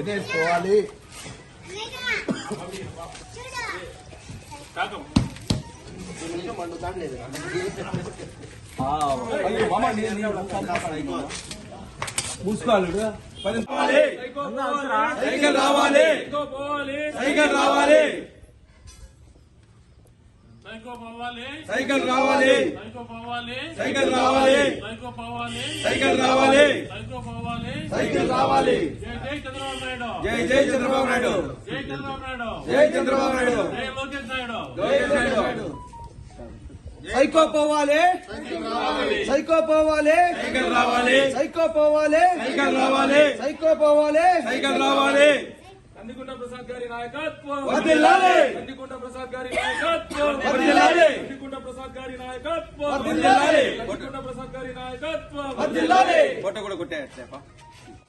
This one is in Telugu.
దినేష్ పోవాలి. మూసుకోవాలి. సైకిల్ రావాలి, సైకిల్ రావాలి, సైకిల్ రావాలి, సైకిల్ రావాలి, సైకిల్ రావాలి, సైకిల్ రావాలి. జై జై చంద్రబాబు నాయుడు, జై చంద్రబాబు నాయుడు, జై లోకేష్ నాయుడు. సైకో పోవాలి, సైకో పోవాలి, సైకిల్ రావాలి, సైకో పోవాలి, సైకిల్ రావాలి, సైకో పోవాలి, సైకిల్ రావాలి. కందికుంట ప్రసాద్ గారి నాయకత్వం వర్ధిల్లాలి, కందికుంట ప్రసాద్ గారి నాయకత్వం వర్ధిల్లాలి, కందికుంట ప్రసాద్ గారి నాయకత్వం వర్ధిల్లాలి, కందికుంట ప్రసాద్ గారి నాయకత్వం వర్ధిల్లాలి. కొట్ట కూడా కొట్టే